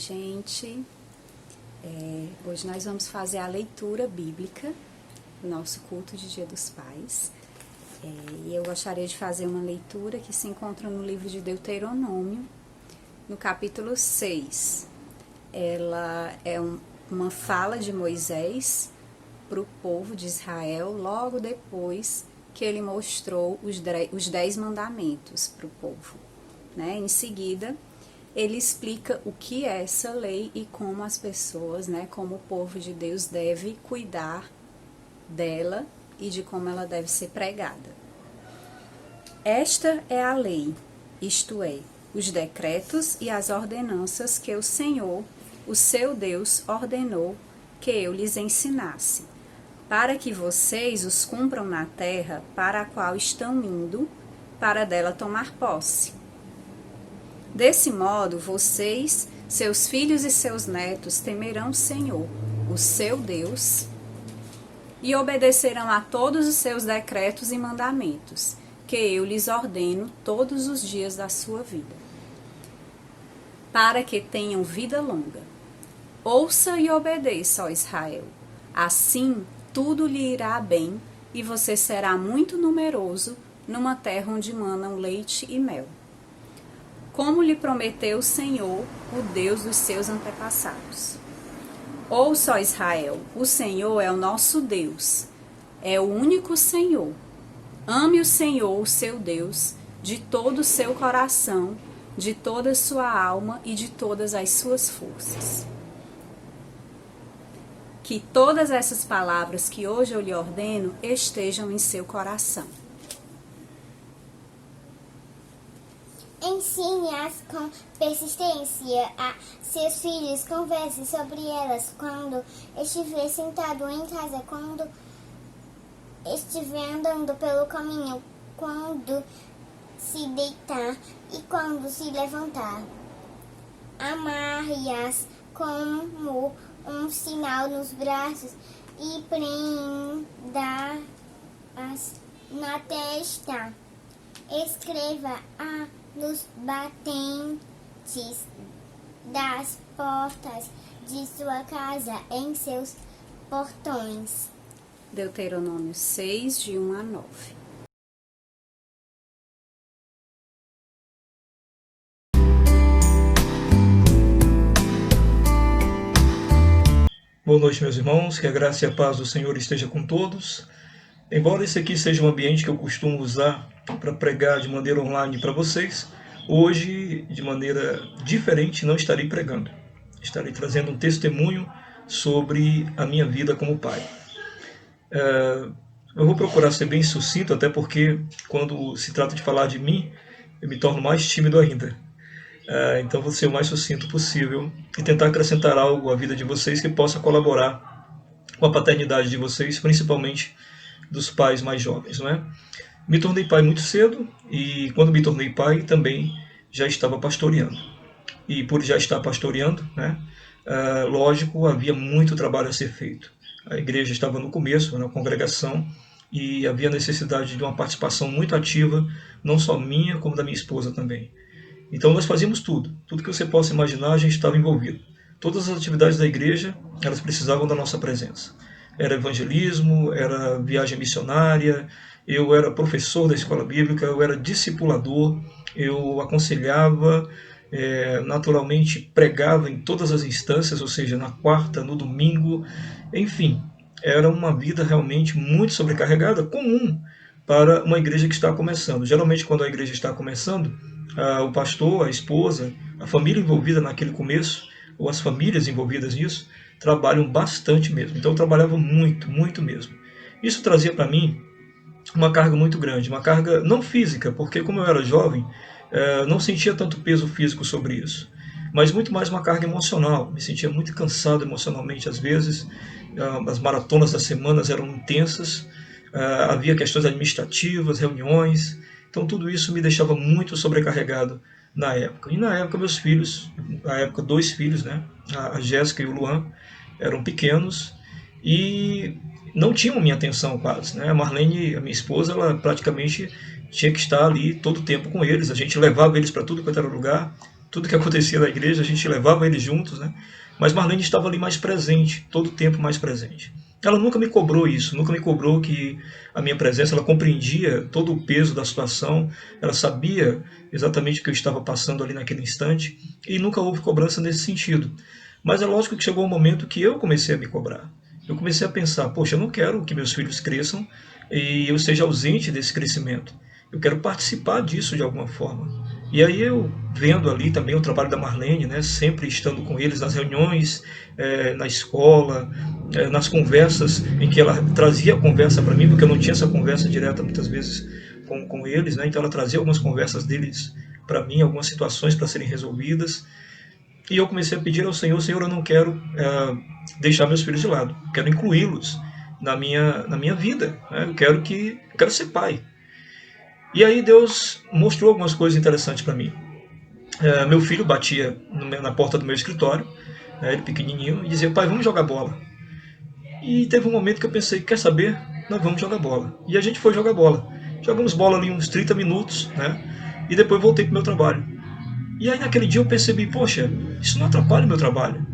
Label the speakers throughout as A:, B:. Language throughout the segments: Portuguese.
A: gente. Hoje nós vamos fazer a leitura bíblica do nosso culto de Dia dos Pais. E eu gostaria de fazer uma leitura que se encontra no livro de Deuteronômio, no capítulo 6. Ela é uma fala de Moisés para o povo de Israel, logo depois que ele mostrou os 10 mandamentos para o povo. Em seguida, ele explica o que é essa lei e como as pessoas, como o povo de Deus deve cuidar dela e de como ela deve ser pregada. Esta é a lei, isto é, os decretos e as ordenanças que o Senhor, o seu Deus, ordenou que eu lhes ensinasse, para que vocês os cumpram na terra para a qual estão indo, para dela tomar posse. Desse modo, vocês, seus filhos e seus netos temerão o Senhor, o seu Deus, e obedecerão a todos os seus decretos e mandamentos, que eu lhes ordeno todos os dias da sua vida, para que tenham vida longa. Ouça e obedeça, ó Israel. Assim, tudo lhe irá bem, e você será muito numeroso numa terra onde manam leite e mel, como lhe prometeu o Senhor, o Deus dos seus antepassados. Ouça, ó Israel, o Senhor é o nosso Deus, é o único Senhor. Ame o Senhor, o seu Deus, de todo o seu coração, de toda a sua alma e de todas as suas forças. Que todas essas palavras que hoje eu lhe ordeno estejam em seu coração.
B: Ensine-as com persistência a seus filhos, converse sobre elas quando estiver sentado em casa, quando estiver andando pelo caminho, quando se deitar e quando se levantar. Amarre-as como um sinal nos braços e prenda-as na testa. Escreva-a nos batentes das portas de sua casa, em seus portões.
A: Deuteronômio 6, de 1 a 9.
C: Boa noite, meus irmãos, que a graça e a paz do Senhor esteja com todos. Embora esse aqui seja um ambiente que eu costumo usar para pregar de maneira online para vocês, hoje, de maneira diferente, não estarei pregando. Estarei trazendo um testemunho sobre a minha vida como pai. Eu vou procurar ser bem sucinto, até porque quando se trata de falar de mim, eu me torno mais tímido ainda. Então vou ser o mais sucinto possível e tentar acrescentar algo à vida de vocês que possa colaborar com a paternidade de vocês, principalmente dos pais mais jovens, não é? Me tornei pai muito cedo e quando me tornei pai também já estava pastoreando. E por já estar pastoreando, lógico, havia muito trabalho a ser feito. A igreja estava no começo, na congregação, e havia necessidade de uma participação muito ativa, não só minha, como da minha esposa também. Então nós fazíamos tudo que você possa imaginar, a gente estava envolvido. Todas as atividades da igreja, elas precisavam da nossa presença. Era evangelismo, era viagem missionária, eu era professor da escola bíblica, eu era discipulador, eu aconselhava, naturalmente pregava em todas as instâncias, ou seja, na quarta, no domingo, enfim, era uma vida realmente muito sobrecarregada, comum para uma igreja que está começando. Geralmente quando a igreja está começando, o pastor, a esposa, a família envolvida naquele começo, ou as famílias envolvidas nisso, trabalham bastante mesmo. Então eu trabalhava muito, muito mesmo. Isso trazia para mim uma carga muito grande, uma carga não física, porque como eu era jovem, não sentia tanto peso físico sobre isso, mas muito mais uma carga emocional. Me sentia muito cansado emocionalmente às vezes, as maratonas das semanas eram intensas, havia questões administrativas, reuniões, então tudo isso me deixava muito sobrecarregado na época. E na época meus filhos, na época 2 filhos, a Jéssica e o Luan, eram pequenos e não tinham minha atenção quase. A Marlene, a minha esposa, ela praticamente tinha que estar ali todo o tempo com eles. A gente levava eles para tudo quanto era lugar, tudo que acontecia na igreja, a gente levava eles juntos, né? Mas Marlene estava ali mais presente, todo o tempo mais presente. Ela nunca me cobrou isso, nunca me cobrou que a minha presença, ela compreendia todo o peso da situação, ela sabia exatamente o que eu estava passando ali naquele instante, e nunca houve cobrança nesse sentido. Mas é lógico que chegou um momento que eu comecei a me cobrar. Eu comecei a pensar, poxa, eu não quero que meus filhos cresçam e eu seja ausente desse crescimento. Eu quero participar disso de alguma forma. E aí eu vendo ali também o trabalho da Marlene, né, sempre estando com eles nas reuniões, na escola, nas conversas em que ela trazia a conversa para mim, porque eu não tinha essa conversa direta muitas vezes com eles, né, então ela trazia algumas conversas deles para mim, algumas situações para serem resolvidas. E eu comecei a pedir ao Senhor, Senhor, eu não quero deixar meus filhos de lado, quero incluí-los na minha vida, né, eu quero ser pai. E aí Deus mostrou algumas coisas interessantes para mim. Meu filho batia na porta do meu escritório, ele pequenininho, e dizia, pai, vamos jogar bola. E teve um momento que eu pensei, quer saber? Nós vamos jogar bola. E a gente foi jogar bola. Jogamos bola ali uns 30 minutos, né? E depois voltei para o meu trabalho. E aí naquele dia eu percebi, poxa, isso não atrapalha o meu trabalho.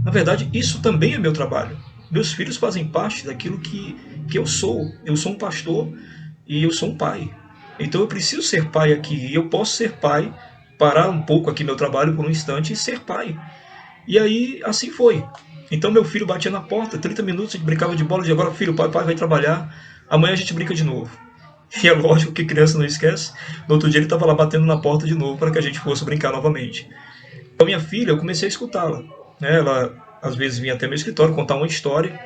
C: Na verdade, isso também é meu trabalho. Meus filhos fazem parte daquilo que eu sou. Eu sou um pastor e eu sou um pai. Então eu preciso ser pai aqui. E eu posso ser pai, parar um pouco aqui meu trabalho por um instante e ser pai. E aí, assim foi. Então meu filho batia na porta, 30 minutos, a gente brincava de bola, de agora, filho, pai vai trabalhar, amanhã a gente brinca de novo. E é lógico que criança não esquece. No outro dia ele estava lá batendo na porta de novo para que a gente fosse brincar novamente. Com a minha filha, eu comecei a escutá-la. Ela às vezes vinha até meu escritório contar uma história.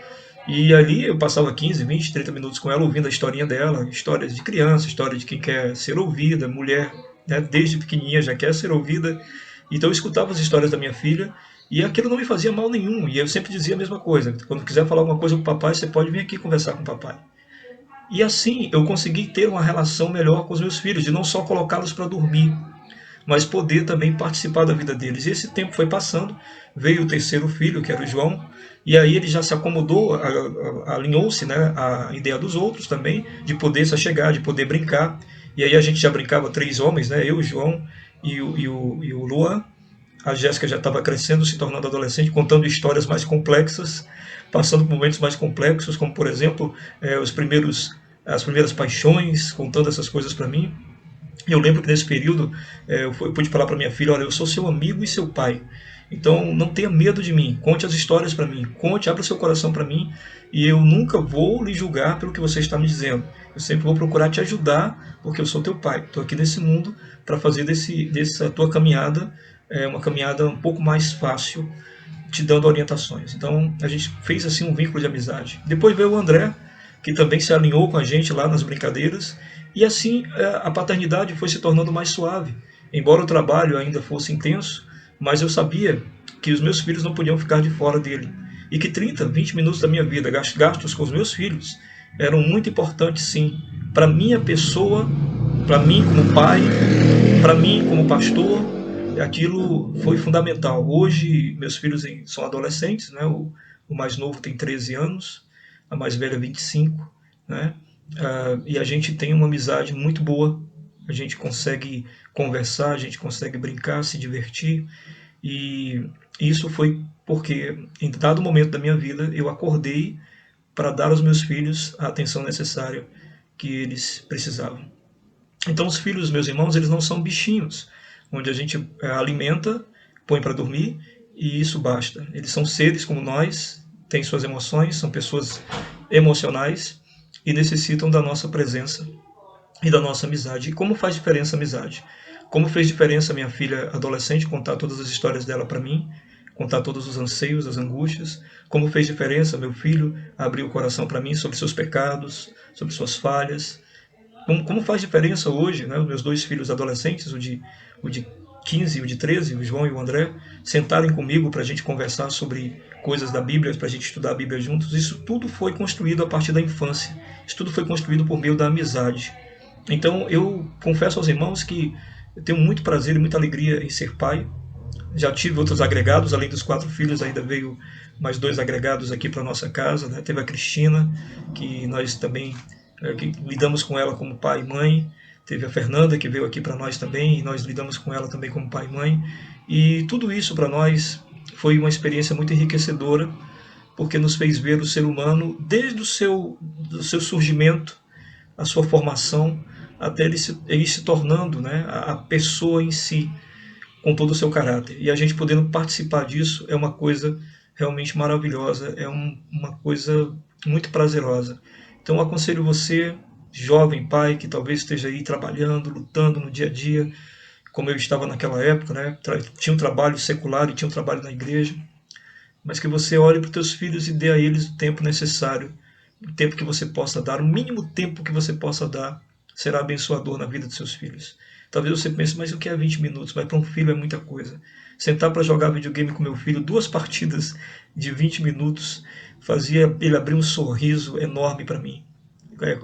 C: E ali eu passava 15, 20, 30 minutos com ela ouvindo a historinha dela, histórias de criança, história de quem quer ser ouvida, mulher, né, desde pequenininha já quer ser ouvida. Então eu escutava as histórias da minha filha e aquilo não me fazia mal nenhum. E eu sempre dizia a mesma coisa, quando quiser falar alguma coisa com o papai, você pode vir aqui conversar com o papai. E assim eu consegui ter uma relação melhor com os meus filhos, de não só colocá-los para dormir, mas poder também participar da vida deles. E esse tempo foi passando, veio o terceiro filho, que era o João, e aí ele já se acomodou, alinhou-se, né, a ideia dos outros também, de poder se achegar, de poder brincar. E aí a gente já brincava 3 homens, né, eu, o João e o Luan. A Jéssica já estava crescendo, se tornando adolescente, contando histórias mais complexas, passando por momentos mais complexos, como por exemplo, as primeiras paixões, contando essas coisas para mim. E eu lembro que nesse período eu pude falar para minha filha, olha, eu sou seu amigo e seu pai. Então não tenha medo de mim, conte as histórias para mim, abra seu coração para mim, e eu nunca vou lhe julgar pelo que você está me dizendo. Eu sempre vou procurar te ajudar, porque eu sou teu pai. Estou aqui nesse mundo para fazer dessa tua caminhada uma caminhada um pouco mais fácil, te dando orientações. Então a gente fez assim um vínculo de amizade. Depois veio o André, que também se alinhou com a gente lá nas brincadeiras, e assim a paternidade foi se tornando mais suave. Embora o trabalho ainda fosse intenso, mas eu sabia que os meus filhos não podiam ficar de fora dele. E que 30, 20 minutos da minha vida gastos com os meus filhos eram muito importantes, sim, para minha pessoa, para mim como pai, para mim como pastor. Aquilo foi fundamental. Hoje meus filhos são adolescentes, né? O mais novo tem 13 anos, a mais velha 25, né? E a gente tem uma amizade muito boa, a gente consegue conversar, a gente consegue brincar, se divertir, e isso foi porque em dado momento da minha vida eu acordei para dar aos meus filhos a atenção necessária que eles precisavam. Então os filhos, meus irmãos, eles não são bichinhos, onde a gente alimenta, põe para dormir e isso basta. Eles são seres como nós, têm suas emoções, são pessoas emocionais e necessitam da nossa presença e da nossa amizade. E como faz diferença a amizade? Como fez diferença a minha filha adolescente contar todas as histórias dela para mim, contar todos os anseios, as angústias? Como fez diferença meu filho abrir o coração para mim sobre seus pecados, sobre suas falhas? Como faz diferença hoje, né, os meus 2 filhos adolescentes, o de 15 e o de 13, o João e o André, sentarem comigo para a gente conversar sobre coisas da Bíblia, para a gente estudar a Bíblia juntos. Isso tudo foi construído a partir da infância. Isso tudo foi construído por meio da amizade. Então eu confesso aos irmãos que eu tenho muito prazer e muita alegria em ser pai. Já tive outros agregados, além dos 4 filhos, ainda veio mais 2 agregados aqui para a nossa casa, né? Teve a Cristina, que nós também que lidamos com ela como pai e mãe. teve a Fernanda, que veio aqui para nós também, e nós lidamos com ela também como pai e mãe. E tudo isso para nós foi uma experiência muito enriquecedora, porque nos fez ver o ser humano desde do seu surgimento, a sua formação, até ele se tornando, né, a pessoa em si, com todo o seu caráter. E a gente podendo participar disso é uma coisa realmente maravilhosa, é uma coisa muito prazerosa. Então eu aconselho você, jovem pai, que talvez esteja aí trabalhando, lutando no dia a dia, como eu estava naquela época, né? Tinha um trabalho secular e tinha um trabalho na igreja, mas que você olhe para os teus filhos e dê a eles o tempo necessário, o tempo que você possa dar, o mínimo tempo que você possa dar, será abençoador na vida dos seus filhos. Talvez você pense, mas o que é 20 minutos? Mas para um filho é muita coisa. Sentar para jogar videogame com meu filho, 2 partidas de 20 minutos, fazia ele abrir um sorriso enorme para mim.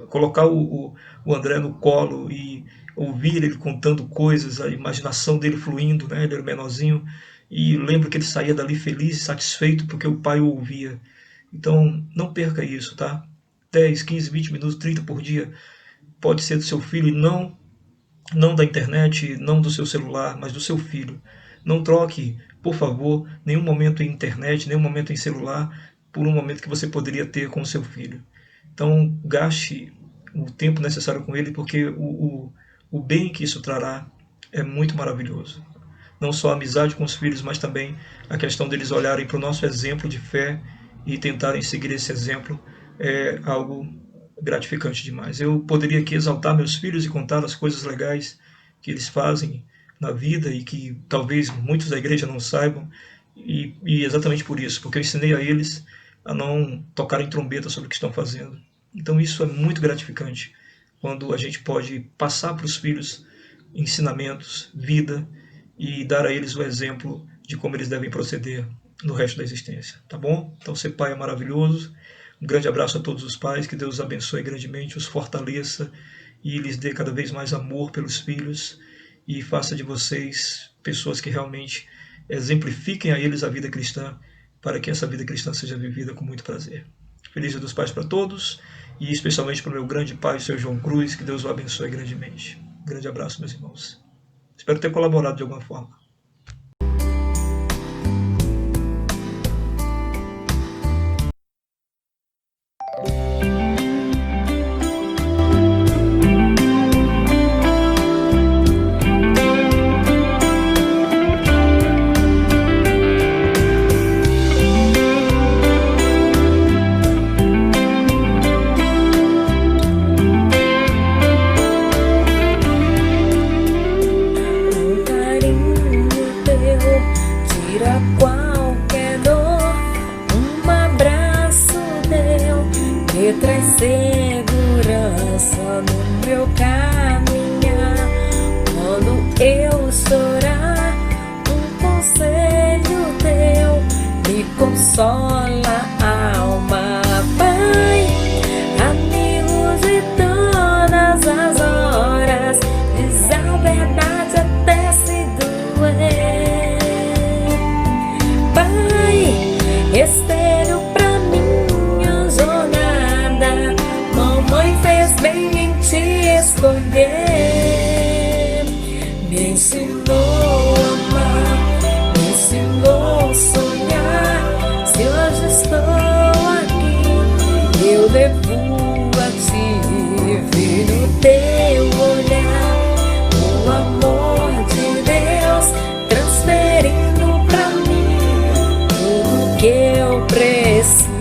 C: Colocar o André no colo e ouvir ele contando coisas, a imaginação dele fluindo, né? Ele era menorzinho, e lembro que ele saía dali feliz e satisfeito porque o pai o ouvia. Então, não perca isso, tá? 10, 15, 20 minutos, 30 por dia, pode ser do seu filho, e não da internet, não do seu celular, mas do seu filho. Não troque, por favor, nenhum momento em internet, nenhum momento em celular, por um momento que você poderia ter com o seu filho. Então, gaste o tempo necessário com ele, porque o bem que isso trará é muito maravilhoso. Não só a amizade com os filhos, mas também a questão deles olharem para o nosso exemplo de fé e tentarem seguir esse exemplo é algo gratificante demais. Eu poderia aqui exaltar meus filhos e contar as coisas legais que eles fazem na vida e que talvez muitos da igreja não saibam, e exatamente por isso, porque eu ensinei a eles a não tocarem trombeta sobre o que estão fazendo. Então isso é muito gratificante, quando a gente pode passar para os filhos ensinamentos, vida, e dar a eles o exemplo de como eles devem proceder no resto da existência, tá bom? Então ser pai é maravilhoso. Um grande abraço a todos os pais, que Deus os abençoe grandemente, os fortaleça e lhes dê cada vez mais amor pelos filhos, e faça de vocês pessoas que realmente exemplifiquem a eles a vida cristã, para que essa vida cristã seja vivida com muito prazer. Feliz Dia dos Pais para todos, e especialmente para o meu grande pai, o Sr. João Cruz, que Deus o abençoe grandemente. Um grande abraço, meus irmãos. Espero ter colaborado de alguma forma.
D: Traz segurança no meu caminhar. Quando eu chorar, um conselho teu me consola a alma. Pai, amigos de todas as horas, diz a verdade até se doer. Pai, espelho pra escolher, me ensinou a amar, me ensinou a sonhar. Se hoje estou aqui, eu devo a ti, vi no teu olhar o amor de Deus transferindo pra mim tudo que eu preciso.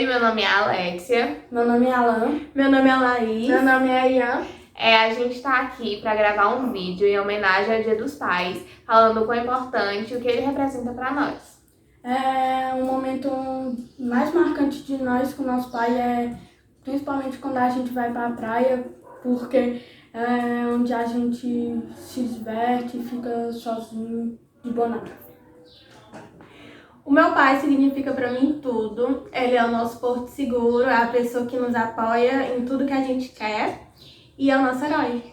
E: meu nome é Alexia.
F: Meu nome é Alan.
G: Meu nome é Laís.
F: Meu nome é Ian.
E: A gente tá aqui para gravar um vídeo em homenagem ao Dia dos Pais, falando o quão importante e o que ele representa para nós.
F: Um momento mais marcante de nós com o nosso pai principalmente quando a gente vai para a praia, porque é onde a gente se diverte e fica sozinho de boa nada.
G: O meu pai significa pra mim tudo. Ele é o nosso porto seguro, é a pessoa que nos apoia em tudo que a gente quer e é o nosso herói.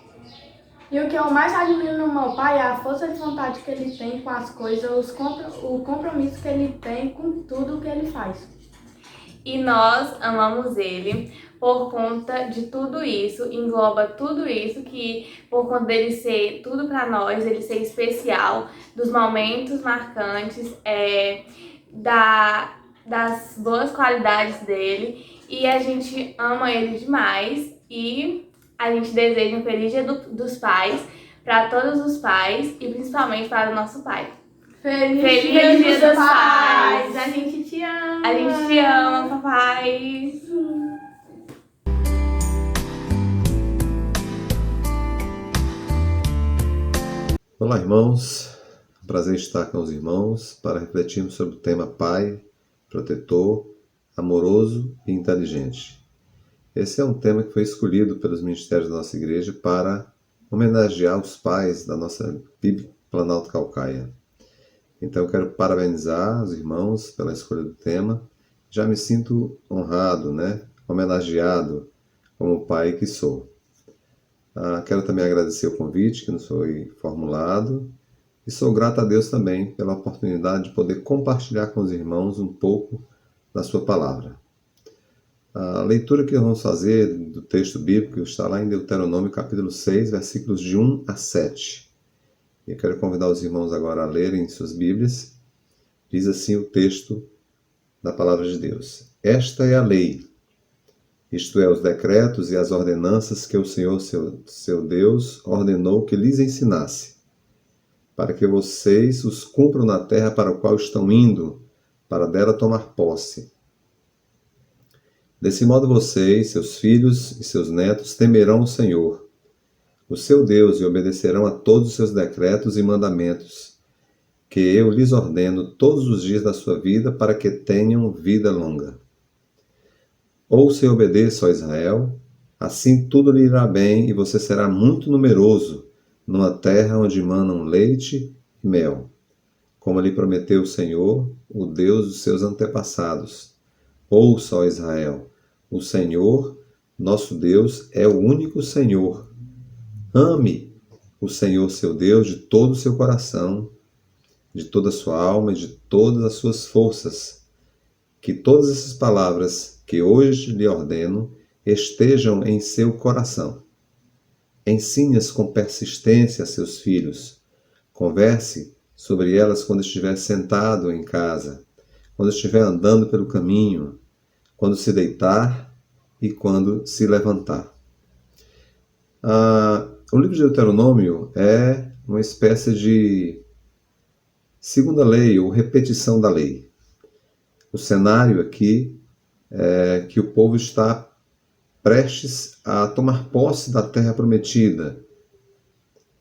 F: E o que eu mais admiro no meu pai é a força de vontade que ele tem com as coisas, o compromisso que ele tem com tudo que ele faz.
E: E nós amamos ele por conta de tudo isso, engloba tudo isso, que por conta dele ser tudo pra nós, ele ser especial, dos momentos marcantes, das boas qualidades dele, e a gente ama ele demais e a gente deseja um feliz Dia dos Pais para todos os pais e principalmente para o nosso pai.
G: Feliz
E: Dia dos
G: Pais! A gente te ama!
E: A gente te ama, papai!
H: Olá, irmãos. Prazer estar com os irmãos para refletirmos sobre o tema Pai, protetor, amoroso e inteligente. Esse é um tema que foi escolhido pelos ministérios da nossa igreja para homenagear os pais da nossa PIB Planalto Caucaia. Então eu quero parabenizar os irmãos pela escolha do tema. Já me sinto honrado, homenageado como pai que sou. Quero também agradecer o convite que nos foi formulado e sou grato a Deus também pela oportunidade de poder compartilhar com os irmãos um pouco da sua palavra. A leitura que vamos fazer do texto bíblico está lá em Deuteronômio capítulo 6, versículos de 1 a 7. Eu quero convidar os irmãos agora a lerem suas Bíblias. Diz assim o texto da palavra de Deus. Esta é a lei, isto é, os decretos e as ordenanças que o Senhor, seu Deus, ordenou que lhes ensinasse, para que vocês os cumpram na terra para a qual estão indo, para dela tomar posse. Desse modo vocês, seus filhos e seus netos temerão o Senhor, o seu Deus, e obedecerão a todos os seus decretos e mandamentos, que eu lhes ordeno todos os dias da sua vida, para que tenham vida longa. Ouça e obedeça, ó Israel, assim tudo lhe irá bem e você será muito numeroso numa terra onde manam leite e mel, como lhe prometeu o Senhor, o Deus dos seus antepassados. Ouça, ó Israel, o Senhor, nosso Deus, é o único Senhor. Ame o Senhor, seu Deus, de todo o seu coração, de toda a sua alma e de todas as suas forças. Que todas essas palavras que hoje lhe ordeno estejam em seu coração. Ensine-as com persistência a seus filhos. Converse sobre elas quando estiver sentado em casa, quando estiver andando pelo caminho, quando se deitar e quando se levantar. O livro de Deuteronômio é uma espécie de segunda lei ou repetição da lei. O cenário aqui é que o povo está prestes a tomar posse da terra prometida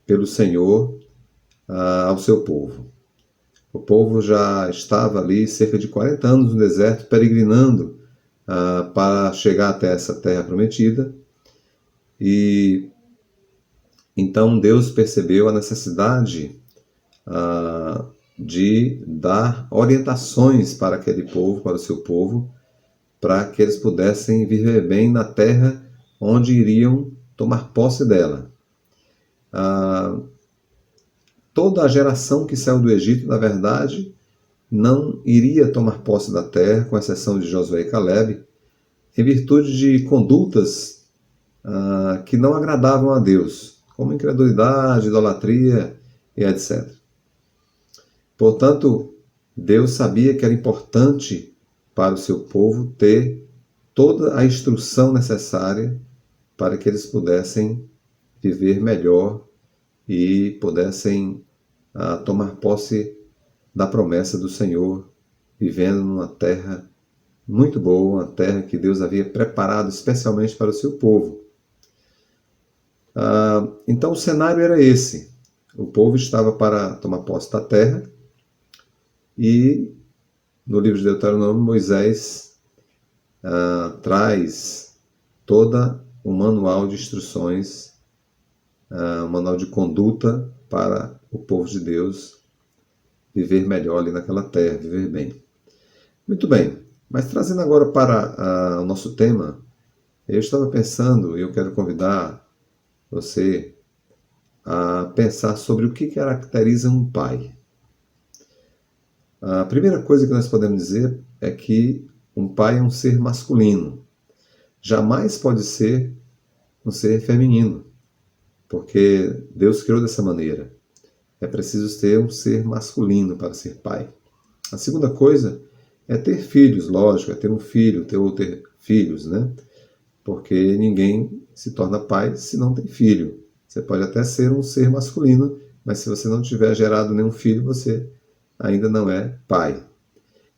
H: pelo Senhor ao seu povo. O povo já estava ali cerca de 40 anos no deserto, peregrinando para chegar até essa terra prometida. E então Deus percebeu a necessidade de dar orientações para aquele povo, para o seu povo, para que eles pudessem viver bem na terra onde iriam tomar posse dela. Toda a geração que saiu do Egito, na verdade, não iria tomar posse da terra, com exceção de Josué e Caleb, em virtude de condutas que não agradavam a Deus, como incredulidade, idolatria e etc. Portanto, Deus sabia que era importante para o seu povo ter toda a instrução necessária para que eles pudessem viver melhor e pudessem tomar posse da promessa do Senhor, vivendo numa terra muito boa, uma terra que Deus havia preparado especialmente para o seu povo. Então o cenário era esse. O povo estava para tomar posse da terra e no livro de Deuteronômio, Moisés traz toda o manual de instruções, o manual de conduta para o povo de Deus viver melhor ali naquela terra, viver bem. Muito bem, mas trazendo agora para o nosso tema, eu estava pensando, e eu quero convidar você a pensar sobre o que caracteriza um pai. A primeira coisa que nós podemos dizer é que um pai é um ser masculino. Jamais pode ser um ser feminino, porque Deus criou dessa maneira. É preciso ter um ser masculino para ser pai. A segunda coisa é ter filhos, lógico, é ter um filho, ter filhos, né? Porque ninguém se torna pai se não tem filho. Você pode até ser um ser masculino, mas se você não tiver gerado nenhum filho, você ainda não é pai.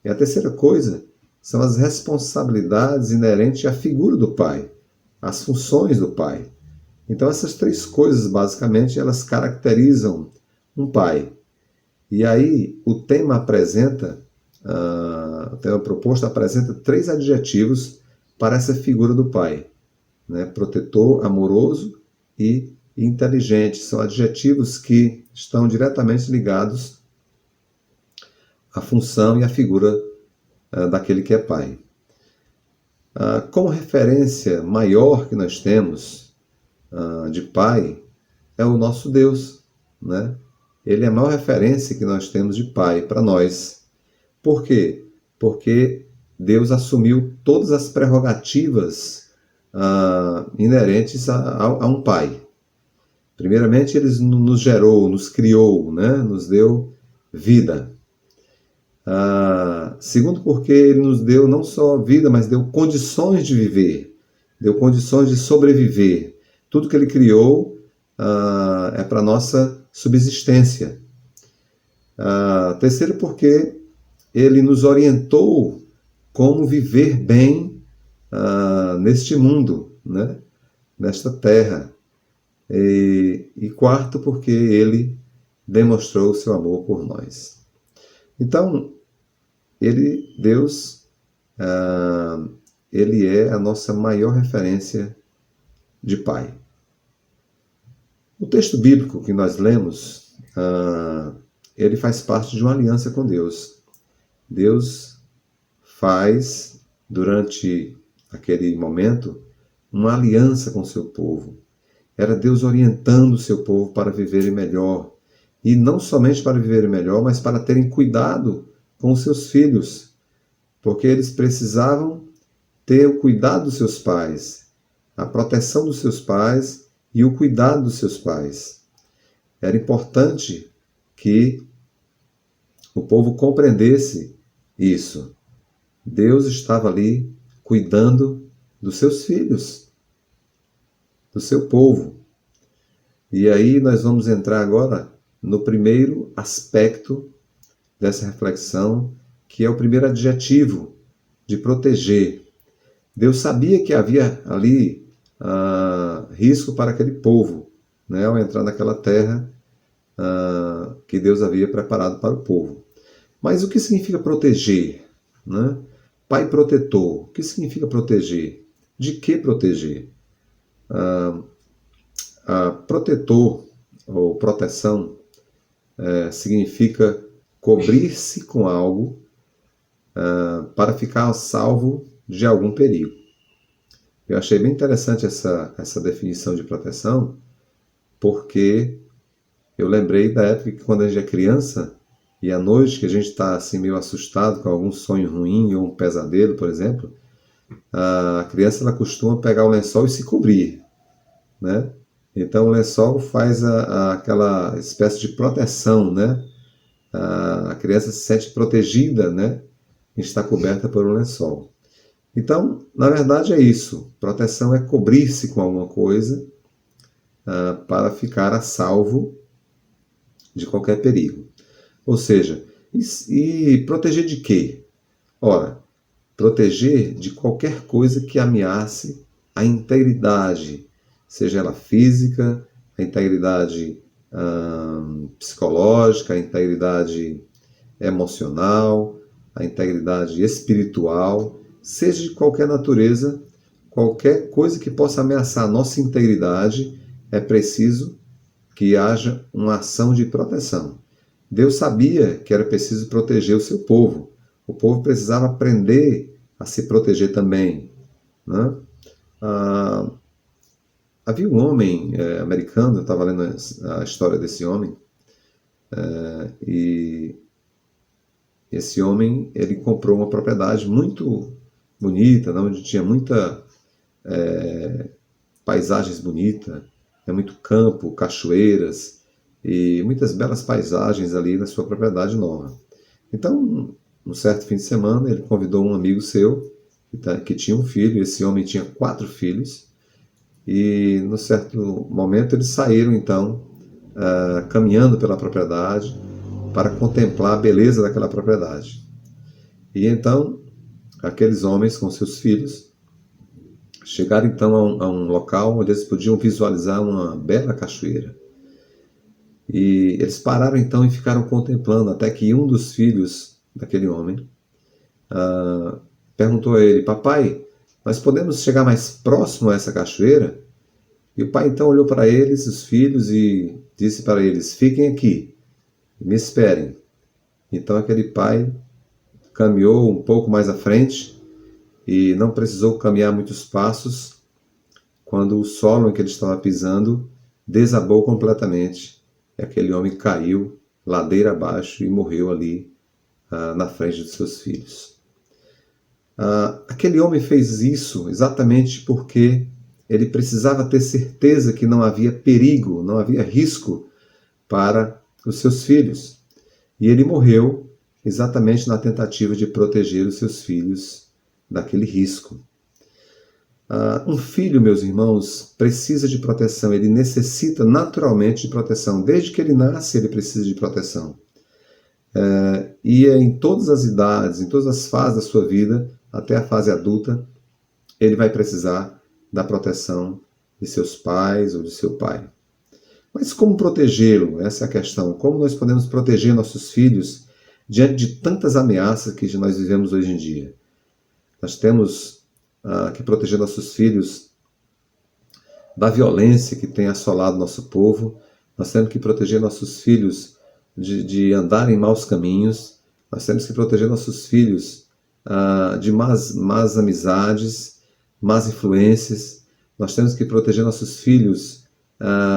H: E a terceira coisa são as responsabilidades inerentes à figura do pai, as funções do pai. Então essas três coisas, basicamente, elas caracterizam um pai. E aí o tema proposto apresenta 3 adjetivos para essa figura do pai, né? Protetor, amoroso e inteligente. São adjetivos que estão diretamente ligados à função e à figura daquele que é pai. Como referência maior que nós temos de pai é o nosso Deus, né? Ele é a maior referência que nós temos de pai para nós. Por quê? Porque Deus assumiu todas as prerrogativas inerentes a um pai. Primeiramente, ele nos gerou, nos criou, né? Nos deu vida. Segundo, porque ele nos deu não só vida, mas deu condições de viver, deu condições de sobreviver. Tudo que ele criou é para nossa subsistência. Terceiro, porque ele nos orientou como viver bem neste mundo, né? Nesta terra. E quarto, porque ele demonstrou o seu amor por nós. Então, Deus, ele é a nossa maior referência de pai. O texto bíblico que nós lemos, ele faz parte de uma aliança com Deus. Deus faz, durante aquele momento, uma aliança com o seu povo. Era Deus orientando o seu povo para viverem melhor. E não somente para viverem melhor, mas para terem cuidado com os seus filhos. Porque eles precisavam ter o cuidado dos seus pais, a proteção dos seus pais e o cuidado dos seus pais. Era importante que o povo compreendesse isso. Deus estava ali cuidando dos seus filhos, do seu povo. E aí nós vamos entrar agora no primeiro aspecto dessa reflexão, que é o primeiro adjetivo, de proteger. Deus sabia que havia ali risco para aquele povo, né, ao entrar naquela terra que Deus havia preparado para o povo. Mas o que significa proteger, né? Pai protetor, o que significa proteger? De que proteger? Protetor ou proteção significa cobrir-se com algo para ficar a salvo de algum perigo. Eu achei bem interessante essa definição de proteção, porque eu lembrei da época que, quando a gente é criança, e à noite que a gente está assim, meio assustado com algum sonho ruim ou um pesadelo, por exemplo, a criança ela costuma pegar o lençol e se cobrir, né? Então o lençol faz aquela espécie de proteção, né? A criança se sente protegida, né? E está coberta por um lençol. Então, na verdade é isso. Proteção é cobrir-se com alguma coisa para ficar a salvo de qualquer perigo. Ou seja, e proteger de quê? Ora, proteger de qualquer coisa que ameace a integridade, seja ela física, a integridade psicológica, a integridade emocional, a integridade espiritual, seja de qualquer natureza, qualquer coisa que possa ameaçar a nossa integridade, é preciso que haja uma ação de proteção. Deus sabia que era preciso proteger o seu povo. O povo precisava aprender a se proteger também, né? Havia um homem americano, eu estava lendo a história desse homem, e esse homem ele comprou uma propriedade muito bonita, né, onde tinha muita paisagens bonitas, muito campo, cachoeiras e muitas belas paisagens ali na sua propriedade nova. Então, um certo fim de semana, ele convidou um amigo seu que tinha um filho. Esse homem tinha 4 filhos e, num certo momento, eles saíram, então, caminhando pela propriedade para contemplar a beleza daquela propriedade. E, então, aqueles homens com seus filhos chegaram, então, a um local onde eles podiam visualizar uma bela cachoeira. E eles pararam, então, e ficaram contemplando, até que um dos filhos daquele homem perguntou a ele: papai, nós podemos chegar mais próximo a essa cachoeira? E o pai então olhou para eles, os filhos, e disse para eles: fiquem aqui, me esperem. Então aquele pai caminhou um pouco mais à frente e não precisou caminhar muitos passos quando o solo em que ele estava pisando desabou completamente e aquele homem caiu ladeira abaixo e morreu ali na frente dos seus filhos. Aquele homem fez isso exatamente porque ele precisava ter certeza que não havia perigo, não havia risco para os seus filhos. E ele morreu exatamente na tentativa de proteger os seus filhos daquele risco. Um filho, meus irmãos, precisa de proteção, ele necessita naturalmente de proteção. Desde que ele nasce, ele precisa de proteção. E em todas as idades, em todas as fases da sua vida, até a fase adulta, ele vai precisar da proteção de seus pais ou de seu pai. Mas como protegê-lo? Essa é a questão. Como nós podemos proteger nossos filhos diante de tantas ameaças que nós vivemos hoje em dia? Nós temos que proteger nossos filhos da violência que tem assolado nosso povo. Nós temos que proteger nossos filhos de andar em maus caminhos. Nós temos que proteger nossos filhos de más amizades, más influências. Nós temos que proteger nossos filhos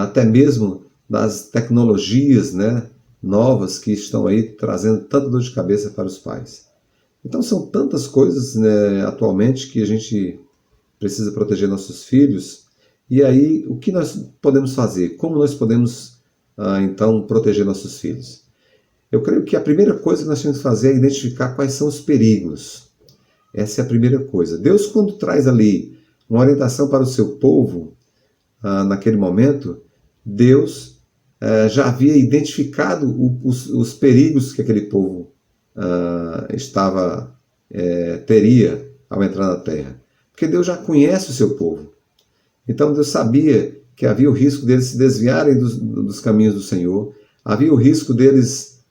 H: até mesmo das tecnologias, né, novas que estão aí trazendo tanta dor de cabeça para os pais. Então são tantas coisas, né, atualmente que a gente precisa proteger nossos filhos. E aí, o que nós podemos fazer? Como nós podemos, então, proteger nossos filhos? Eu creio que a primeira coisa que nós temos que fazer é identificar quais são os perigos. Essa é a primeira coisa. Deus, quando traz ali uma orientação para o seu povo, naquele momento, Deus já havia identificado os perigos que aquele povo teria ao entrar na terra. Porque Deus já conhece o seu povo. Então Deus sabia que havia o risco deles se desviarem dos caminhos do Senhor, havia o risco deles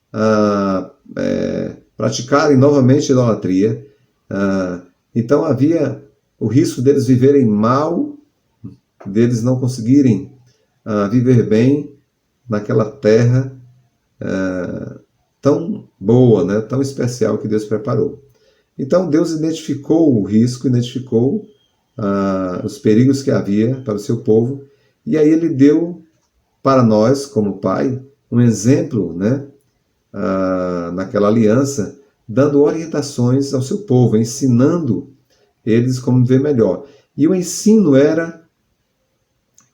H: praticarem novamente idolatria, então havia o risco deles viverem mal, deles não conseguirem viver bem naquela terra tão boa, né, tão especial que Deus preparou. Então Deus identificou o risco, identificou os perigos que havia para o seu povo, e aí ele deu para nós, como pai, um exemplo, né, naquela aliança, dando orientações ao seu povo, ensinando eles como viver melhor. E o ensino era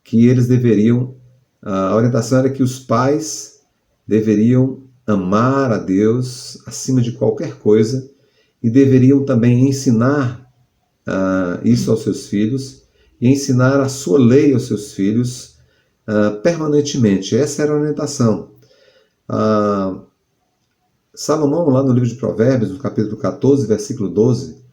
H: que eles deveriam, a orientação era que os pais deveriam amar a Deus acima de qualquer coisa e deveriam também ensinar isso aos seus filhos e ensinar a sua lei aos seus filhos permanentemente. Essa era a orientação. Salomão, lá no livro de Provérbios, no capítulo 14, versículo 12,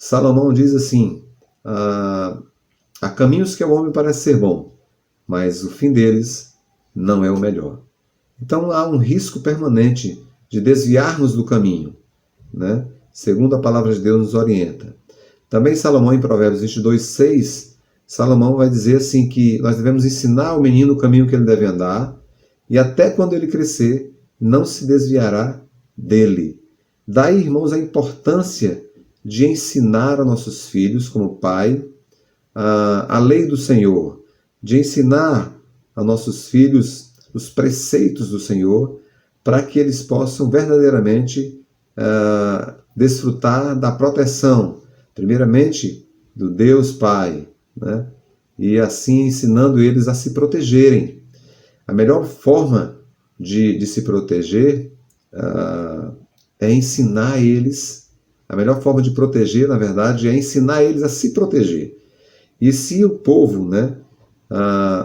H: Salomão diz assim, há caminhos que ao homem parece ser bom, mas o fim deles não é o melhor. Então há um risco permanente de desviarmos do caminho, né? Segundo a palavra de Deus nos orienta. Também Salomão, em Provérbios 22:6, Salomão vai dizer assim que nós devemos ensinar ao menino o caminho que ele deve andar, e até quando ele crescer, não se desviará dele. Daí, irmãos, a importância de ensinar a nossos filhos, como pai, a lei do Senhor, de ensinar a nossos filhos os preceitos do Senhor, para que eles possam verdadeiramente desfrutar da proteção, primeiramente do Deus Pai, né? E assim ensinando eles a se protegerem. A melhor forma de se proteger é ensinar eles, a melhor forma de proteger, na verdade, é ensinar eles a se proteger. E se o povo, né,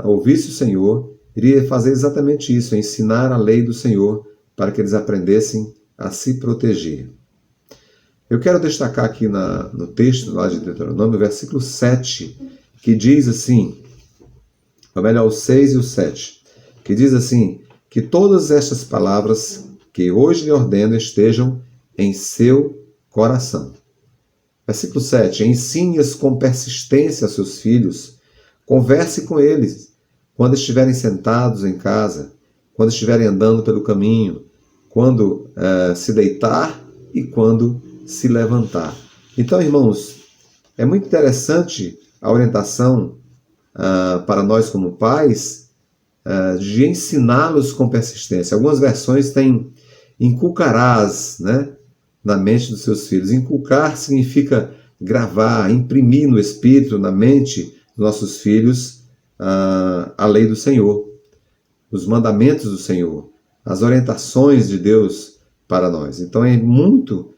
H: ouvisse o Senhor, iria fazer exatamente isso, ensinar a lei do Senhor para que eles aprendessem a se proteger. Eu quero destacar aqui no texto lá de Deuteronômio, o versículo 7, que diz assim, ou melhor, o 6 e o 7, que diz assim, que todas estas palavras que hoje lhe ordeno estejam em seu coração. Versículo 7, ensine-as com persistência a seus filhos, converse com eles quando estiverem sentados em casa, quando estiverem andando pelo caminho, quando se deitar e quando se levantar. Então, irmãos, é muito interessante a orientação para nós como pais de ensiná-los com persistência. Algumas versões têm inculcarás, né, na mente dos seus filhos. Inculcar significa gravar, imprimir no espírito, na mente dos nossos filhos a lei do Senhor, os mandamentos do Senhor, as orientações de Deus para nós. Então é muito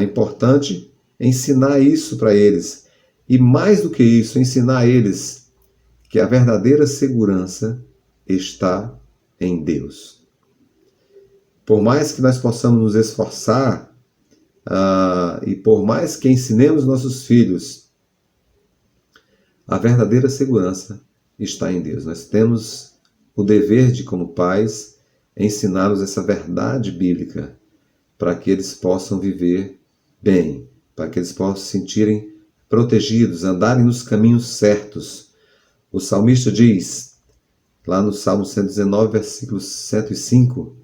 H: importante ensinar isso para eles. E mais do que isso, ensinar a eles que a verdadeira segurança está em Deus. Por mais que nós possamos nos esforçar e por mais que ensinemos nossos filhos, a verdadeira segurança está em Deus. Nós temos o dever de, como pais, ensiná-los essa verdade bíblica para que eles possam viver bem, para que eles possam se sentirem protegidos, andarem nos caminhos certos. O salmista diz, lá no Salmo 119, versículo 105,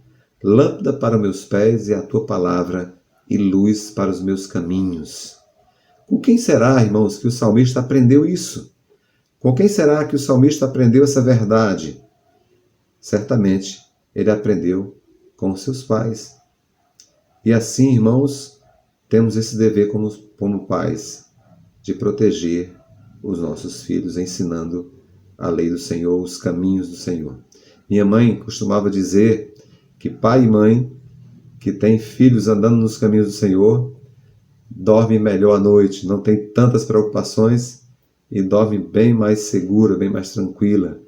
H: lâmpada para meus pés é a tua palavra e luz para os meus caminhos. Com quem será, irmãos, que o salmista aprendeu isso? Com quem será que o salmista aprendeu essa verdade? Certamente ele aprendeu com os seus pais. E assim, irmãos, temos esse dever como pais de proteger os nossos filhos, ensinando a lei do Senhor, os caminhos do Senhor. Minha mãe costumava dizer que pai e mãe que têm filhos andando nos caminhos do Senhor dorme melhor à noite, não tem tantas preocupações e dorme bem mais segura, bem mais tranquila,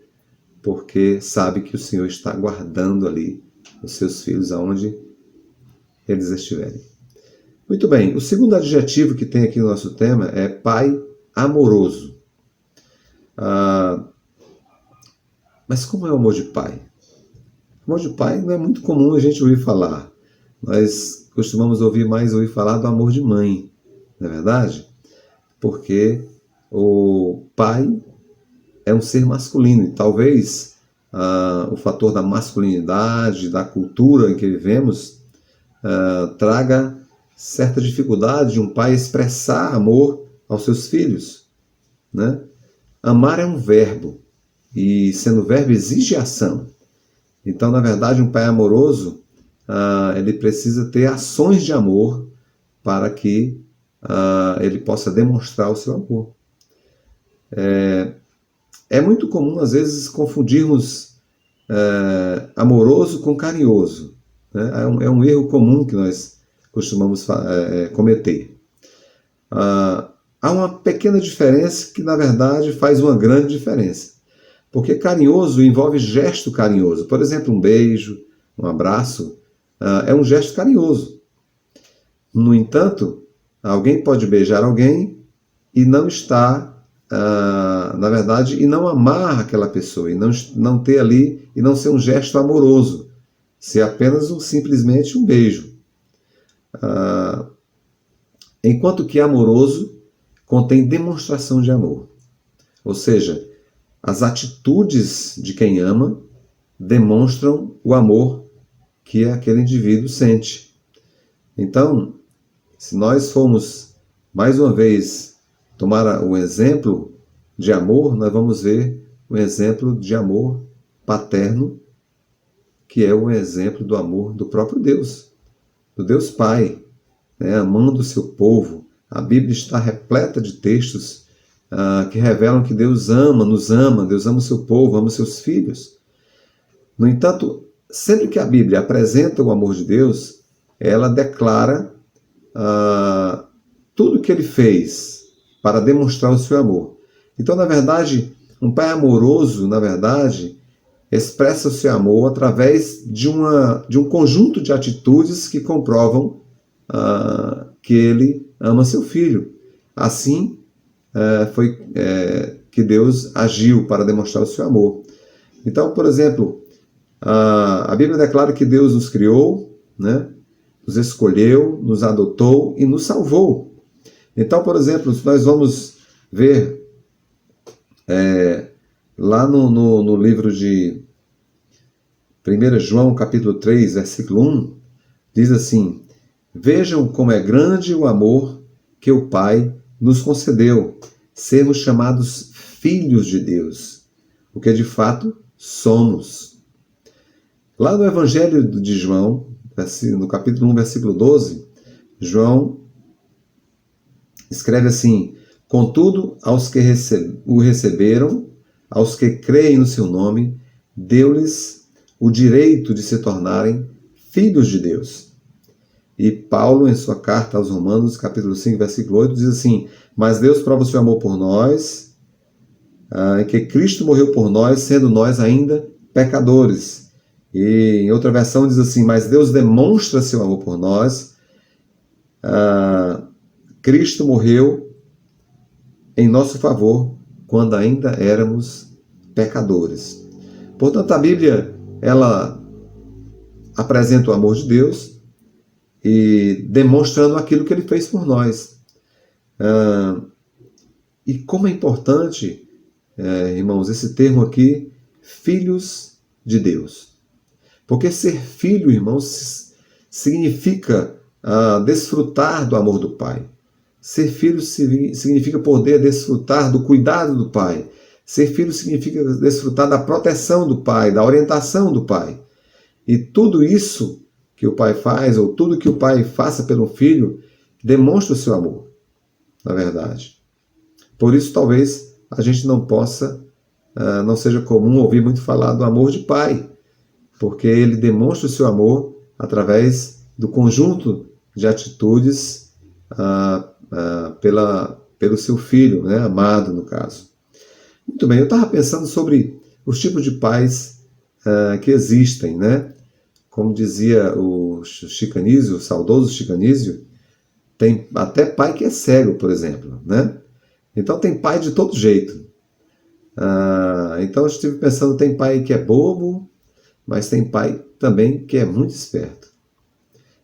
H: porque sabe que o Senhor está guardando ali os seus filhos aonde eles estiverem. Muito bem, o segundo adjetivo que tem aqui no nosso tema é pai amoroso. Mas como é o amor de pai? O amor de pai não é muito comum a gente ouvir falar. Nós costumamos ouvir falar do amor de mãe, não é verdade? Porque o pai é um ser masculino e talvez o fator da masculinidade, da cultura em que vivemos, traga certa dificuldade de um pai expressar amor aos seus filhos, né? Amar é um verbo e, sendo verbo, exige ação. Então, na verdade, um pai amoroso, ele precisa ter ações de amor para que ele possa demonstrar o seu amor. É muito comum, às vezes, confundirmos amoroso com carinhoso, né? É um erro comum que nós costumamos cometer. Há uma pequena diferença que, na verdade, faz uma grande diferença. Porque carinhoso envolve gesto carinhoso. Por exemplo, um beijo, um abraço, é um gesto carinhoso. No entanto, Alguém pode beijar alguém e não estar, na verdade, e não amar aquela pessoa, e não ter ali, e não ser um gesto amoroso, ser apenas simplesmente um beijo. Enquanto que amoroso contém demonstração de amor. Ou seja, as atitudes de quem ama demonstram o amor que aquele indivíduo sente. Então, se nós formos, mais uma vez, tomar o exemplo de amor, nós vamos ver um exemplo de amor paterno, que é o exemplo do amor do próprio Deus, do Deus Pai, né, amando o seu povo. A Bíblia está repleta de textos que revelam que Deus nos ama, Deus ama o seu povo, ama os seus filhos. No entanto, sempre que a Bíblia apresenta o amor de Deus, ela declara tudo o que ele fez para demonstrar o seu amor. Então, na verdade, um pai amoroso, na verdade, expressa o seu amor através de um conjunto de atitudes que comprovam que ele ama seu filho. Assim, foi que Deus agiu para demonstrar o seu amor. Então, por exemplo, a Bíblia declara que Deus nos criou, né? Nos escolheu, nos adotou e nos salvou. Então, por exemplo, se nós vamos ver lá no livro de 1 João, capítulo 3, versículo 1, diz assim: vejam como é grande o amor que o Pai nos concedeu, sermos chamados filhos de Deus, o que de fato somos. Lá no Evangelho de João, no capítulo 1, versículo 12, João escreve assim: contudo, aos que o receberam, aos que creem no seu nome, deu-lhes o direito de se tornarem filhos de Deus. E Paulo, em sua carta aos Romanos, capítulo 5, versículo 8, diz assim: mas Deus prova o seu amor por nós, em que Cristo morreu por nós, sendo nós ainda pecadores. E em outra versão diz assim: mas Deus demonstra seu amor por nós, Cristo morreu em nosso favor quando ainda éramos pecadores. Portanto, a Bíblia, ela apresenta o amor de Deus e demonstrando aquilo que ele fez por nós. E como é importante, irmãos, esse termo aqui, filhos de Deus. Porque ser filho, irmãos, significa desfrutar do amor do Pai. Ser filho significa poder desfrutar do cuidado do Pai. Ser filho significa desfrutar da proteção do Pai, da orientação do Pai. E tudo isso que o Pai faz, ou tudo que o Pai faça pelo filho, demonstra o seu amor, na verdade. Por isso, talvez, a gente não seja comum ouvir muito falar do amor de Pai, porque ele demonstra o seu amor através do conjunto de atitudes pelo seu filho, né, amado, no caso. Muito bem, eu estava pensando sobre os tipos de pais que existem, né? Como dizia o Chicanísio, o saudoso Chicanísio, tem até pai que é cego, por exemplo, né? Então tem pai de todo jeito. Então eu estive pensando, tem pai que é bobo, mas tem pai também que é muito esperto.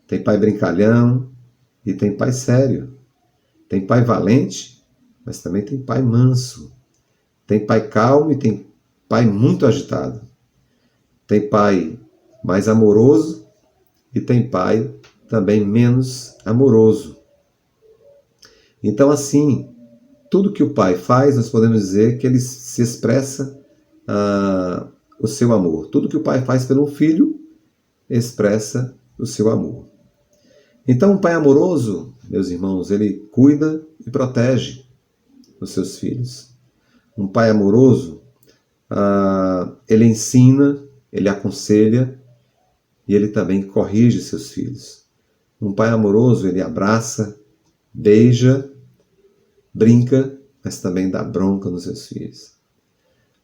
H: Tem pai brincalhão e tem pai sério. Tem pai valente, mas também tem pai manso. Tem pai calmo e tem pai muito agitado. Tem pai mais amoroso e tem pai também menos amoroso. Então, assim, tudo que o pai faz, nós podemos dizer que ele se expressa o seu amor. Tudo que o pai faz pelo filho expressa o seu amor. Então, um pai amoroso, meus irmãos, ele cuida e protege os seus filhos. Um pai amoroso, ele ensina, ele aconselha e ele também corrige seus filhos. Um pai amoroso, ele abraça, beija, brinca, mas também dá bronca nos seus filhos.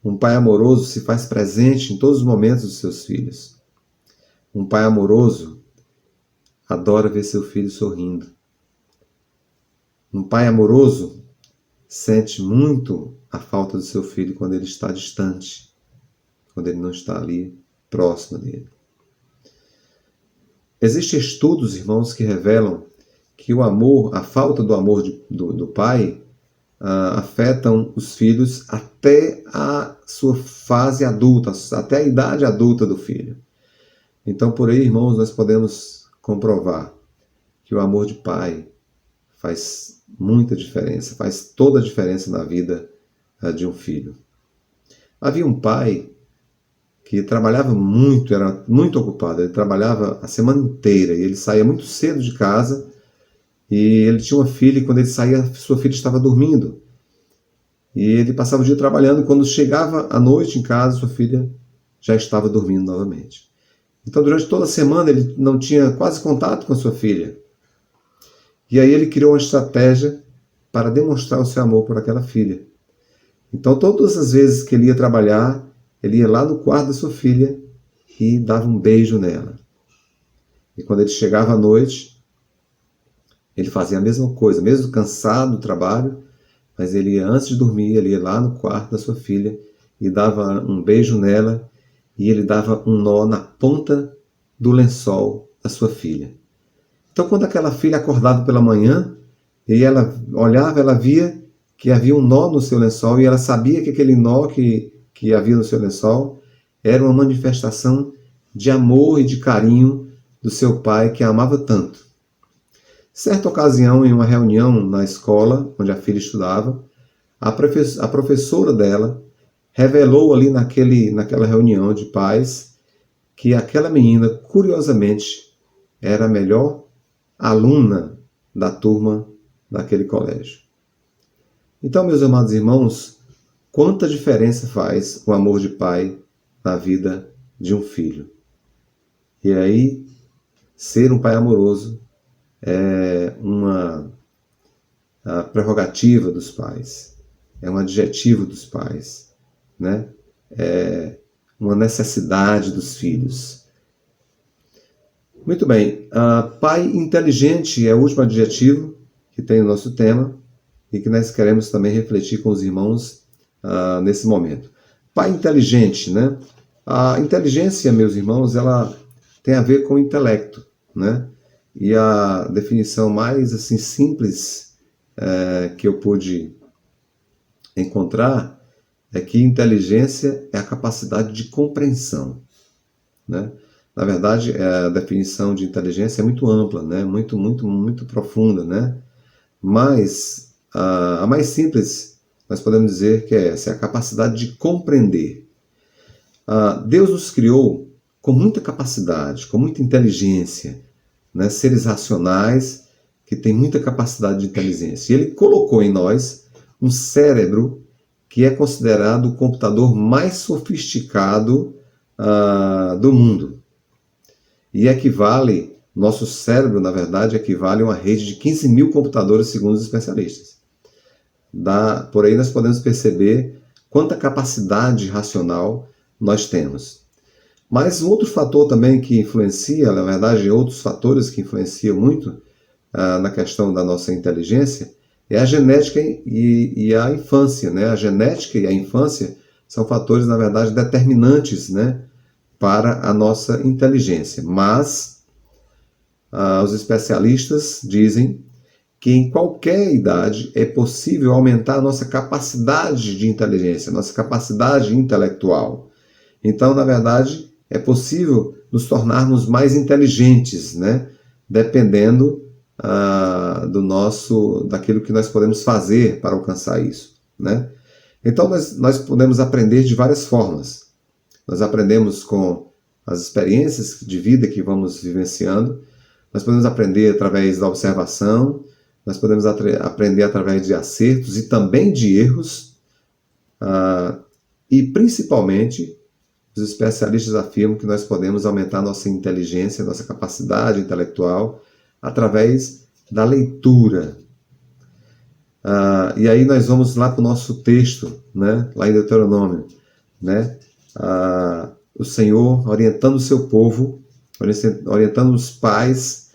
H: Um pai amoroso se faz presente em todos os momentos dos seus filhos. Um pai amoroso adora ver seu filho sorrindo. Um pai amoroso sente muito a falta do seu filho quando ele está distante, quando ele não está ali próximo dele. Existem estudos, irmãos, que revelam que o amor, a falta do amor do pai, afetam os filhos até a sua fase adulta, até a idade adulta do filho. Então, por aí, irmãos, nós podemos comprovar que o amor de pai faz muita diferença, faz toda a diferença na vida de um filho. Havia um pai que trabalhava muito, era muito ocupado, ele trabalhava a semana inteira e ele saía muito cedo de casa e ele tinha uma filha e quando ele saía, sua filha estava dormindo. E ele passava o dia trabalhando e quando chegava à noite em casa, sua filha já estava dormindo novamente. Então, durante toda a semana, ele não tinha quase contato com a sua filha. E aí ele criou uma estratégia para demonstrar o seu amor por aquela filha. Então, todas as vezes que ele ia trabalhar, ele ia lá no quarto da sua filha e dava um beijo nela. E quando ele chegava à noite, ele fazia a mesma coisa, mesmo cansado do trabalho, mas ele ia, antes de dormir, ele ia lá no quarto da sua filha e dava um beijo nela e ele dava um nó na ponta do lençol da sua filha. Então, quando aquela filha acordava pela manhã e ela olhava, ela via que havia um nó no seu lençol e ela sabia que aquele nó que havia no seu lençol era uma manifestação de amor e de carinho do seu pai que a amava tanto. Certa ocasião, em uma reunião na escola onde a filha estudava, a professora dela revelou ali naquela reunião de pais que aquela menina, curiosamente, era a melhor aluna da turma daquele colégio. Então, meus amados irmãos, quanta diferença faz o amor de pai na vida de um filho. E aí, ser um pai amoroso é uma prerrogativa dos pais, é um adjetivo dos pais, né? É uma necessidade dos filhos. Muito bem, pai inteligente é o último adjetivo que tem no nosso tema e que nós queremos também refletir com os irmãos nesse momento. Pai inteligente, né? A inteligência, meus irmãos, ela tem a ver com o intelecto, né? E a definição mais assim simples que eu pude encontrar é que inteligência é a capacidade de compreensão, né? Na verdade, a definição de inteligência é muito ampla, né? Muito profunda, né? Mas a mais simples nós podemos dizer que é essa, é a capacidade de compreender. Deus nos criou com muita capacidade, com muita inteligência, né? Seres racionais que têm muita capacidade de inteligência. E Ele colocou em nós um cérebro que é considerado o computador mais sofisticado do mundo. E nosso cérebro, na verdade, equivale a uma rede de 15 mil computadores, segundo os especialistas. Por aí nós podemos perceber quanta capacidade racional nós temos. Mas um outro fator também que influencia, na verdade, outros fatores que influenciam muito na questão da nossa inteligência, é a genética e a infância, né? A genética e a infância são fatores, na verdade, determinantes, né, para a nossa inteligência. Mas os especialistas dizem que em qualquer idade é possível aumentar a nossa capacidade de inteligência, nossa capacidade intelectual. Então, na verdade, é possível nos tornarmos mais inteligentes, né? Dependendo daquilo que nós podemos fazer para alcançar isso, né? Então, nós podemos aprender de várias formas. Nós aprendemos com as experiências de vida que vamos vivenciando, nós podemos aprender através da observação, nós podemos aprender através de acertos e também de erros, e principalmente os especialistas afirmam que nós podemos aumentar nossa inteligência, nossa capacidade intelectual através da leitura. E aí nós vamos lá para o nosso texto, né? Lá em Deuteronômio, né? O Senhor orientando o seu povo, orientando os pais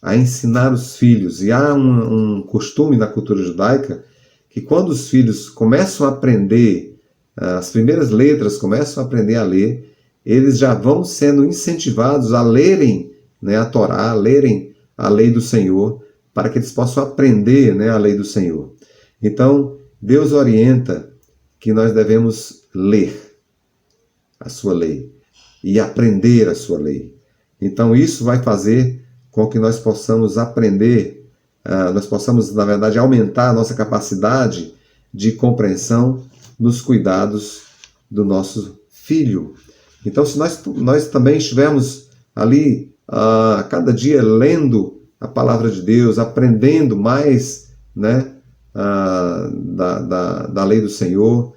H: a ensinar os filhos. E há um costume na cultura judaica que quando os filhos começam a aprender as primeiras letras, começam a aprender a ler, eles já vão sendo incentivados a lerem, né, a Torá, a lerem a lei do Senhor, para que eles possam aprender, né, a lei do Senhor. Então, Deus orienta que nós devemos ler a sua lei e aprender a sua lei. Então, isso vai fazer com que nós possamos aprender, nós possamos, na verdade, aumentar a nossa capacidade de compreensão nos cuidados do nosso filho. Então, se nós também estivermos ali a cada dia lendo a palavra de Deus, aprendendo mais, né, da lei do Senhor,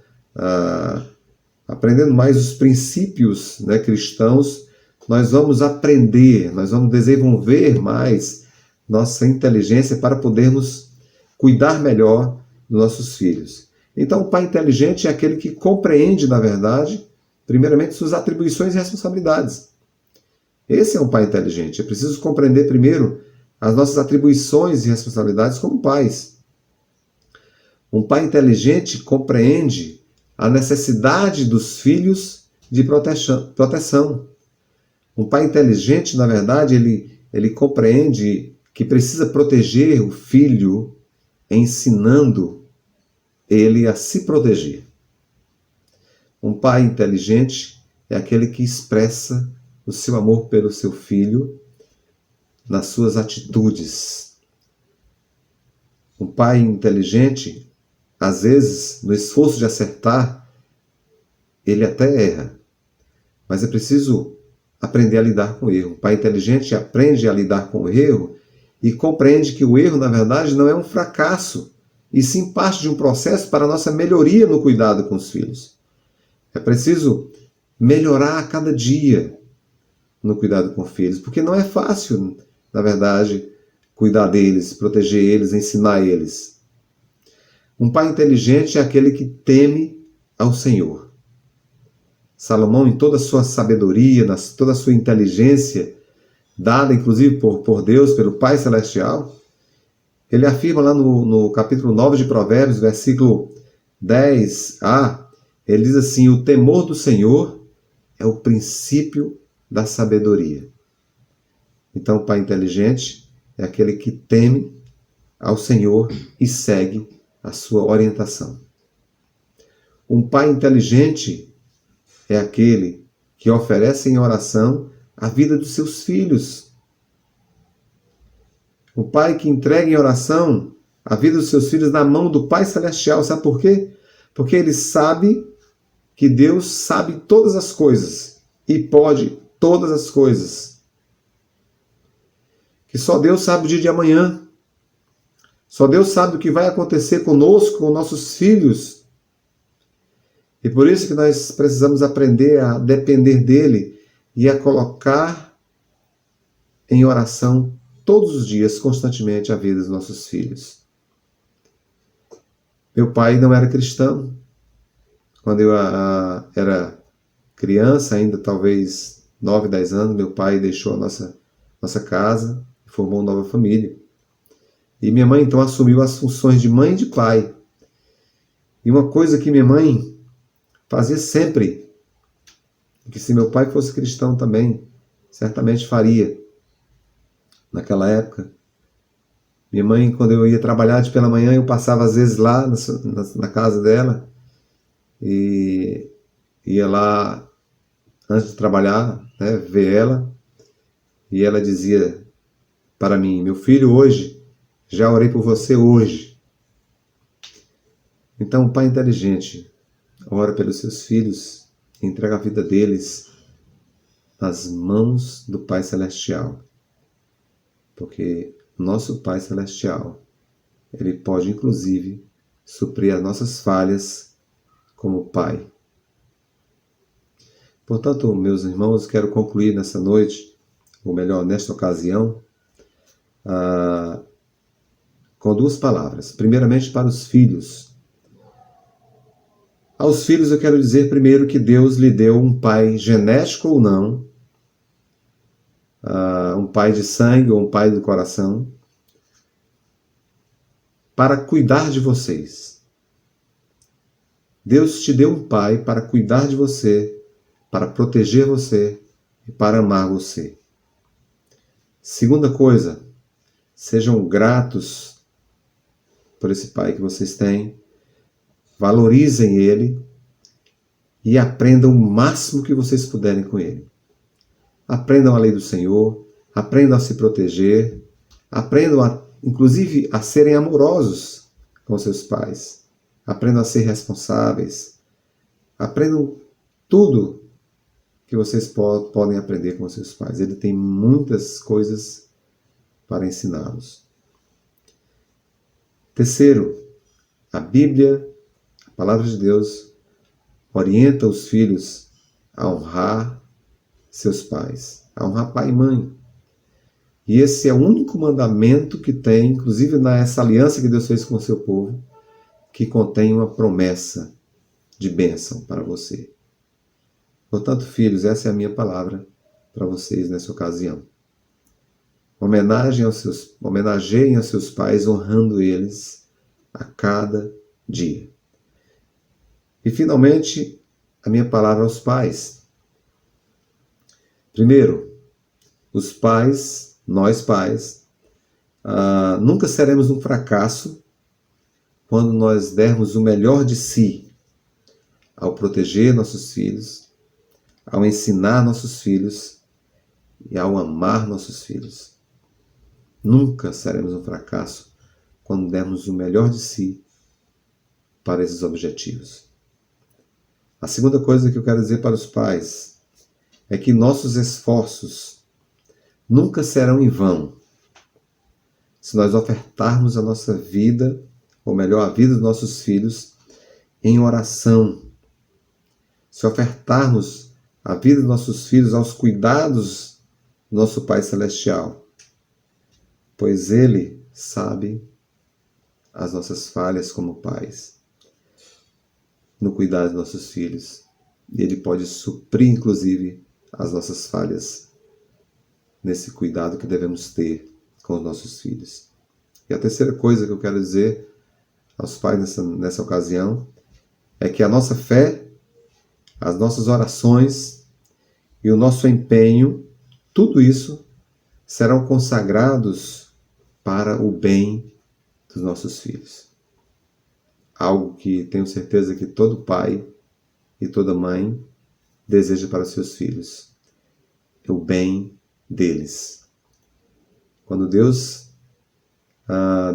H: aprendendo mais os princípios, né, cristãos, nós vamos aprender, nós vamos desenvolver mais nossa inteligência para podermos cuidar melhor dos nossos filhos. Então, o pai inteligente é aquele que compreende, na verdade, primeiramente, suas atribuições e responsabilidades. Esse é um pai inteligente. É preciso compreender primeiro as nossas atribuições e responsabilidades como pais. Um pai inteligente compreende a necessidade dos filhos de proteção. Um pai inteligente, na verdade, ele compreende que precisa proteger o filho, ensinando ele a se proteger. Um pai inteligente é aquele que expressa o seu amor pelo seu filho nas suas atitudes. Um pai inteligente, às vezes, no esforço de acertar, ele até erra. Mas é preciso aprender a lidar com o erro. Um pai inteligente aprende a lidar com o erro e compreende que o erro, na verdade, não é um fracasso, e sim parte de um processo para a nossa melhoria no cuidado com os filhos. É preciso melhorar a cada dia no cuidado com filhos, porque não é fácil, na verdade, cuidar deles, proteger eles, ensinar eles. Um pai inteligente é aquele que teme ao Senhor. Salomão, em toda a sua sabedoria, toda a sua inteligência, dada inclusive por Deus, pelo Pai Celestial, ele afirma lá no capítulo 9 de Provérbios, versículo 10a, ele diz assim: o temor do Senhor é o princípio da sabedoria. Então, o pai inteligente é aquele que teme ao Senhor e segue a sua orientação. Um pai inteligente é aquele que oferece em oração a vida dos seus filhos. O pai que entrega em oração a vida dos seus filhos na mão do Pai Celestial. Sabe por quê? Porque ele sabe que Deus sabe todas as coisas e pode todas as coisas. Que só Deus sabe o dia de amanhã. Só Deus sabe o que vai acontecer conosco, com nossos filhos. E por isso que nós precisamos aprender a depender dele e a colocar em oração todos os dias, constantemente, a vida dos nossos filhos. Meu pai não era cristão. Quando eu era criança, ainda talvez 9, 10 anos, meu pai deixou a nossa casa e formou uma nova família. E minha mãe, então, assumiu as funções de mãe e de pai. E uma coisa que minha mãe fazia sempre, que se meu pai fosse cristão também, certamente faria. Naquela época, minha mãe, quando eu ia trabalhar de pela manhã, eu passava às vezes lá na casa dela e ia lá antes de trabalhar, né, ver ela, e ela dizia para mim: meu filho, hoje, já orei por você hoje. Então, o pai inteligente ora pelos seus filhos, entrega a vida deles nas mãos do Pai Celestial. Porque nosso Pai Celestial, ele pode, inclusive, suprir as nossas falhas como Pai. Portanto, meus irmãos, quero concluir nessa noite, ou melhor, nesta ocasião, com duas palavras. Primeiramente, para os filhos. Aos filhos eu quero dizer primeiro que Deus lhe deu um pai genético ou não, um pai de sangue ou um pai do coração, para cuidar de vocês. Deus te deu um pai para cuidar de você, para proteger você e para amar você. Segunda coisa, sejam gratos por esse pai que vocês têm, valorizem ele e aprendam o máximo que vocês puderem com ele. Aprendam a lei do Senhor, aprendam a se proteger, aprendam inclusive a serem amorosos com seus pais, aprendam a ser responsáveis, aprendam tudo que vocês podem aprender com seus pais. Ele tem muitas coisas para ensiná-los. Terceiro, a Bíblia, a Palavra de Deus, orienta os filhos a honrar seus pais, a honrar pai e mãe. E esse é o único mandamento que tem, inclusive nessa aliança que Deus fez com o seu povo, que contém uma promessa de bênção para você. Portanto, filhos, essa é a minha palavra para vocês nessa ocasião. Homenageiem aos seus pais, honrando eles a cada dia. E, finalmente, a minha palavra aos pais. Primeiro, os pais, nós pais, nunca seremos um fracasso quando nós dermos o melhor de si ao proteger nossos filhos, ao ensinar nossos filhos e ao amar nossos filhos. Nunca seremos um fracasso quando dermos o melhor de si para esses objetivos. A segunda coisa que eu quero dizer para os pais é que nossos esforços nunca serão em vão se nós ofertarmos a nossa vida, ou melhor, a vida dos nossos filhos, em oração. Se ofertarmos a vida dos nossos filhos aos cuidados do nosso Pai Celestial, pois Ele sabe as nossas falhas como pais no cuidar dos nossos filhos. E Ele pode suprir, inclusive, as nossas falhas nesse cuidado que devemos ter com os nossos filhos. E a terceira coisa que eu quero dizer aos pais nessa ocasião é que a nossa fé, as nossas orações e o nosso empenho, tudo isso serão consagrados para o bem dos nossos filhos. Algo que tenho certeza que todo pai e toda mãe deseja para seus filhos. É o bem deles. Quando Deus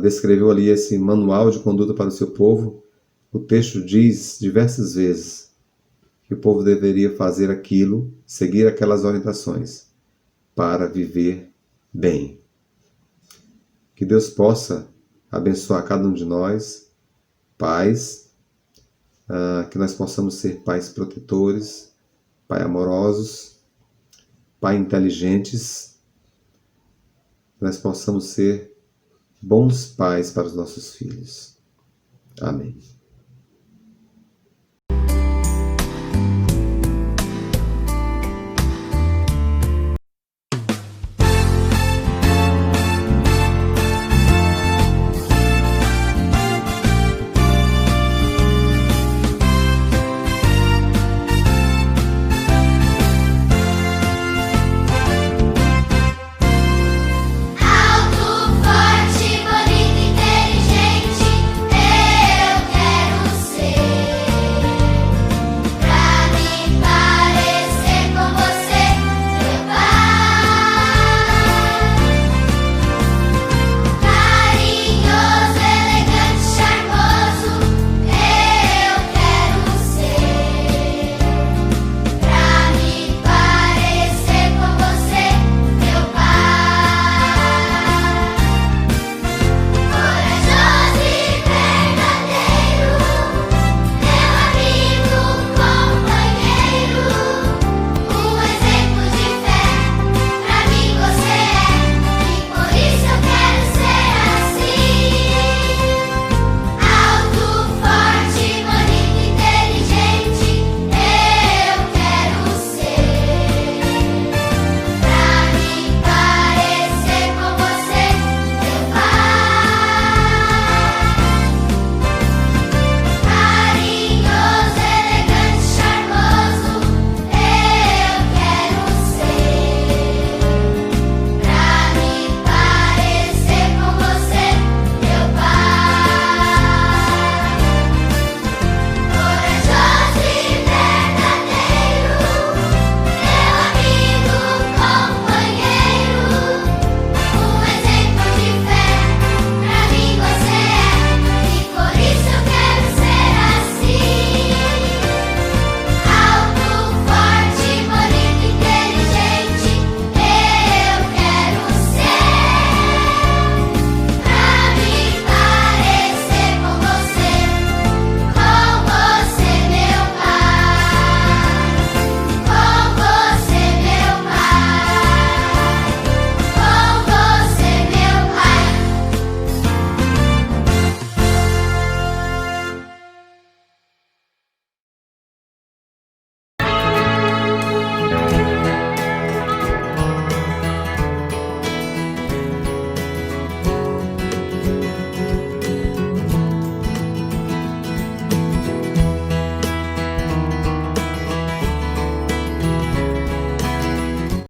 H: descreveu ali esse manual de conduta para o seu povo, o texto diz diversas vezes que o povo deveria fazer aquilo, seguir aquelas orientações para viver bem. Que Deus possa abençoar cada um de nós, pais, que nós possamos ser pais protetores, pais amorosos, pais inteligentes, que nós possamos ser bons pais para os nossos filhos. Amém.